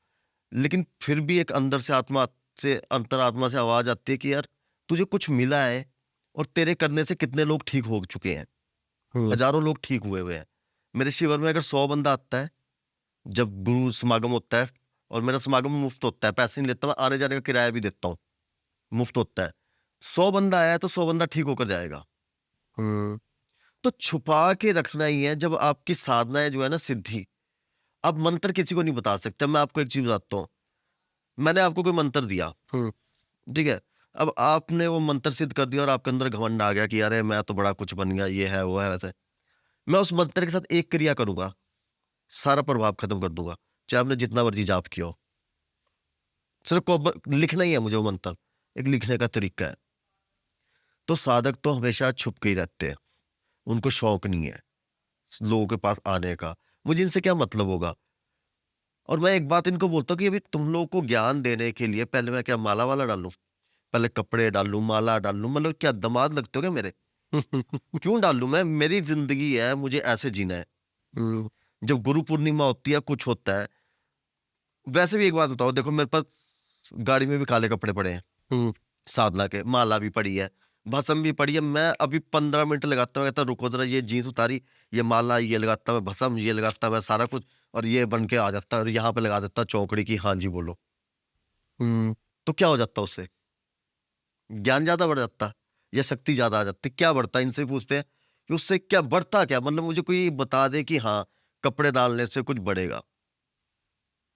लेकिन फिर भी एक अंदर से आत्मा से, अंतरात्मा से आवाज आती है कि यार तुझे कुछ मिला है और तेरे करने से कितने लोग ठीक हो चुके हैं, हजारों लोग ठीक हुए हुए हैं। मेरे शिविर में अगर 100 बंदा आता है, जब गुरु समागम होता है, और मेरा समागम मुफ्त होता है, पैसे नहीं लेता मैं, आने जाने का किराया भी देता हूँ, मुफ्त होता है। 100 बंदा आया है तो 100 बंदा ठीक होकर जाएगा। तो छुपा के रखना ही है। जब आपकी साधना जो है ना सिद्धि, आप मंत्र किसी को नहीं बता सकते। मैं आपको एक चीज बताता हूँ, मैंने आपको कोई मंत्र दिया, ठीक है, अब आपने वो मंत्र सिद्ध कर दिया और आपके अंदर घमंड आ गया कि अरे मैं तो बड़ा कुछ बन गया, ये है वो है वैसे। मैं उस मंत्र के साथ एक क्रिया करूंगा, सारा प्रभाव खत्म कर दूंगा, चाहे आपने जितना मर्जी जाप किया हो। सिर्फ लिखना ही है मुझे वो मंत्र, एक लिखने का तरीका है। तो साधक तो हमेशा छुप के ही रहते हैं, उनको शौक नहीं है लोगों के पास आने का, मुझे इनसे क्या मतलब होगा। और मैं एक बात इनको बोलता हूँ कि अभी तुम लोगों को ज्ञान देने के लिए पहले मैं क्या माला वाला डालूं, पहले कपड़े डालूं, माला डालूं, मतलब क्या दामाद लगते हो क्या मेरे? क्यों डालूं मैं? मेरी जिंदगी है, मुझे ऐसे जीना है। जब गुरु पूर्णिमा होती है, कुछ होता है। वैसे भी एक बात बताओ, देखो मेरे पास गाड़ी में भी काले कपड़े पड़े हैं साधना के, माला भी पड़ी है, भस्म भी पड़ी है। मैं अभी 15 मिनट लगाता हूँ, कहता रुको जरा, ये जीन्स उतारी, ये माला, ये लगाता मैं भस्म, ये लगाता मैं सारा कुछ, और ये बन के आ जाता है और यहाँ पे लगा देता चौकड़ी की, हाँ जी बोलो। तो क्या हो जाता उससे? ज्ञान ज्यादा बढ़ जाता या शक्ति ज्यादा आ जाती? क्या बढ़ता? इनसे पूछते हैं कि उससे क्या बढ़ता, क्या मतलब मुझे कोई बता दे कि हाँ कपड़े डालने से कुछ बढ़ेगा।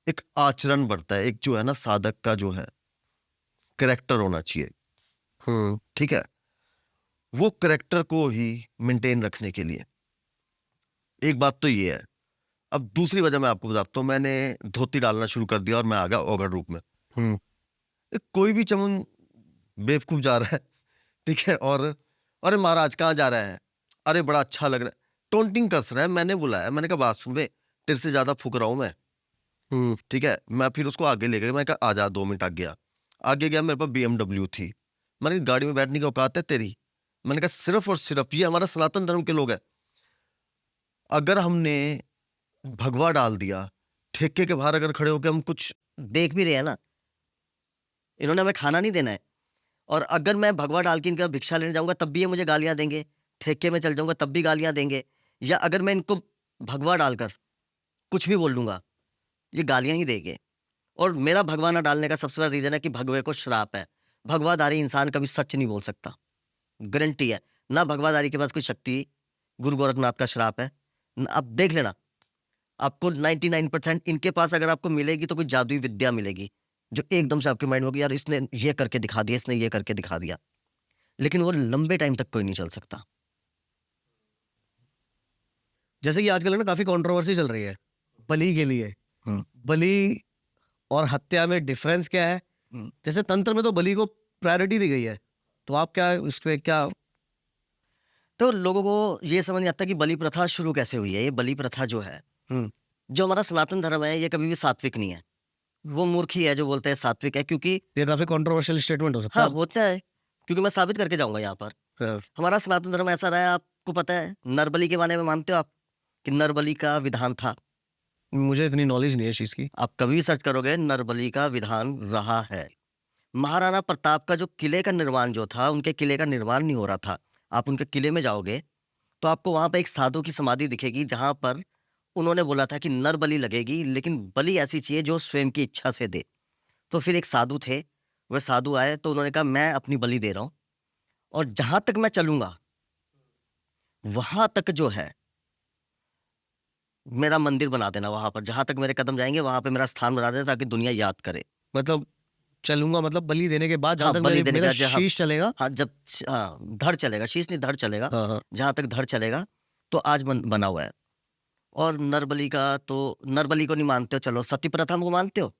एक आचरण बढ़ता है, एक जो है ना साधक का जो है करेक्टर होना चाहिए, ठीक है, वो करेक्टर को ही मेंटेन रखने के लिए। एक बात तो ये है। अब दूसरी वजह मैं आपको बताता हूँ, मैंने धोती डालना शुरू कर दिया और मैं आ गया ओगर रूप में। कोई भी चमन बेवकूफ जा रहा है, ठीक है, और अरे महाराज कहाँ जा रहा है, अरे बड़ा अच्छा लग रहा है, टोंटिंग कस रहा है। मैंने बुलाया, मैंने कहा बात सुन बे, तेरे से ज्यादा फुक रहा हूं मैं, ठीक है। मैं फिर उसको आगे ले गया, मैं कहा आजा, 2 मिनट आगे गया, मेरे पास BMW थी। मैंने कहा गाड़ी में बैठने की औकात है तेरी? मैंने कहा सिर्फ और सिर्फ ये हमारा सनातन धर्म के लोग हैं, अगर हमने भगवा डाल दिया, ठेके के बाहर अगर खड़े होकर हम कुछ देख भी रहे हैं ना, इन्होंने हमें खाना नहीं देना है, और अगर मैं भगवा डाल के इनका भिक्षा लेने जाऊंगा तब भी ये मुझे गालियां देंगे, ठेके में चल जाऊंगा तब भी गालियां देंगे, या अगर मैं इनको भगवा डालकर कुछ भी बोल लूंगा ये गालियां ही देंगे। और मेरा भगवा ना डालने का सबसे बड़ा रीजन है कि भगवे को श्राप है। भगवाधारी इंसान कभी सच नहीं बोल सकता, गारंटी है। ना भगवाधारी के पास कोई शक्ति, गुरु गोरखनाथ का श्राप है। आप देख लेना, आपको 99% इनके पास अगर आपको मिलेगी तो कोई जादुई विद्या मिलेगी जो एकदम से आपके माइंड में होगी, यार इसने ये करके दिखा दिया, इसने ये करके दिखा दिया, लेकिन वो लंबे टाइम तक कोई नहीं चल सकता। जैसे कि आजकल ना काफी कंट्रोवर्सी चल रही है बलि के लिए। बलि और हत्या में डिफरेंस क्या है? जैसे तंत्र में तो बलि को प्रायोरिटी दी गई है, तो आप क्या इस पे क्या? तो लोगों को ये समझ नहीं आता कि बलि प्रथा शुरू कैसे हुई है। ये बलि प्रथा जो है, जो हमारा सनातन धर्म है, ये कभी भी सात्विक नहीं है। वो मूर्ख ही है जो बोलते हैं सात्विक है, क्योंकि ये काफी कंट्रोवर्शियल स्टेटमेंट हो सकता हाँ होता है, क्योंकि मैं साबित करके जाऊंगा यहाँ पर। है। हमारा सनातन धर्म ऐसा रहा है, आपको पता है नरबलि के बारे में मानते हो आप कि नरबलि का विधान था? मुझे इतनी नॉलेज नहीं है इस चीज की। आप कभी भी सर्च करोगे, नरबलि का विधान रहा है। महाराणा प्रताप का जो किले का निर्माण जो था, उनके किले का निर्माण नहीं हो रहा था। आप उनके किले में जाओगे तो आपको वहां पर एक साधु की समाधि दिखेगी, जहां पर उन्होंने बोला था कि नर बलि लगेगी, लेकिन बलि ऐसी चाहिए जो स्वयं की इच्छा से दे। तो फिर एक साधु थे, वह साधु आए तो उन्होंने कहा मैं अपनी बलि दे रहा हूं, और जहां तक मैं चलूंगा वहां तक जो है मेरा मंदिर बना देना, वहां पर जहां तक मेरे कदम जाएंगे वहां पे मेरा स्थान बना देना, ताकि दुनिया याद करे। मतलब चलूंगा, मतलब बलि देने के बाद हाँ, जहां तक बलि देने मेरा का जहाँ- शीश चलेगा। हाँ, जब धड़ चलेगा, शीश नहीं धड़ चलेगा, हाँ। जहां तक धड़ चलेगा, तो आज बना हुआ है। और नरबलि का तो नरबलि को नहीं मानते हो, चलो सती प्रथा को मानते हो?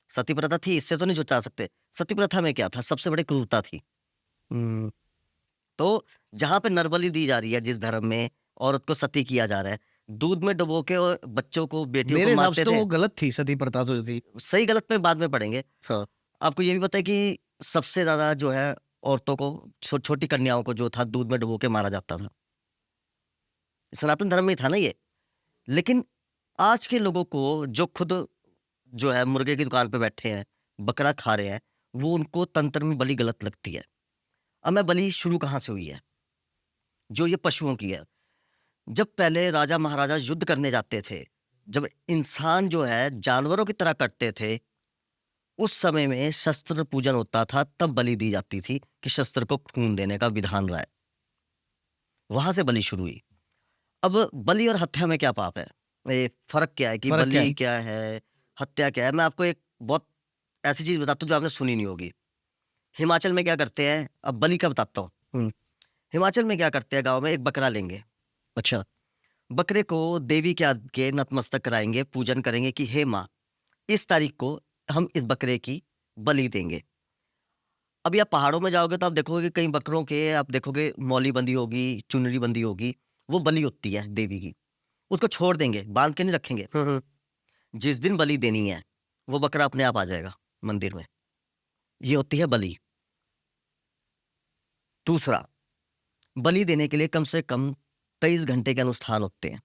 सती प्रथा थी, इससे तो नहीं जुटा सकते। सती प्रथा में क्या था? सबसे बड़ी क्रूरता थी। तो जहां पे नरबलि दी जा रही है, जिस धर्म में औरत को सती किया जा रहा है, दूध में डुबो के और बच्चों को, बेटियों मेरे को हिसाब मारते से तो थे। वो गलत थी, सती प्रथा जो थी। सही गलत में बाद में पढ़ेंगे। हाँ। आपको ये भी पता है कि सबसे ज्यादा जो है औरतों को, छोटी कन्याओं को जो था दूध में डुबो के मारा जाता था। सनातन धर्म में था ना ये। लेकिन आज के लोगों को जो खुद जो है मुर्गे की दुकान पे बैठे हैं, बकरा खा रहे हैं, वो उनको तंत्र में बलि गलत लगती है। अब मैं बलि शुरू कहाँ से हुई है? जो ये पशुओं की है। जब पहले राजा महाराजा युद्ध करने जाते थे, जब इंसान जो है जानवरों की तरह कटते थे, उस समय में शस्त्र पूजन होता था, तब बलि दी जाती थी कि शस्त्र को खून देने का विधान रहा है। वहां से बलि शुरू हुई। अब बलि और हत्या में क्या पाप है? ये फर्क क्या है कि फर्क क्या बलि है? क्या है, हत्या क्या है? मैं आपको एक बहुत ऐसी चीज बताता हूँ जो आपने सुनी नहीं होगी। हिमाचल में क्या करते हैं, अब बलि का बताता हूँ। हिमाचल में क्या करते हैं, गांव में एक बकरा लेंगे। अच्छा, बकरे को देवी के आगे नतमस्तक कराएंगे, पूजन करेंगे कि हे माँ, इस तारीख को हम इस बकरे की बलि देंगे। अभी आप पहाड़ों में जाओगे तो आप देखोगे कि कई बकरों के आप देखोगे मौली बंधी होगी, चुनरी बंधी होगी, वो बलि होती है देवी की। उसको छोड़ देंगे, बांध के नहीं रखेंगे। जिस दिन बलि देनी है वो बकरा अपने आप आ जाएगा मंदिर में। ये होती है बलि। दूसरा, बलि देने के लिए कम से कम 23 घंटे के अनुष्ठान होते हैं।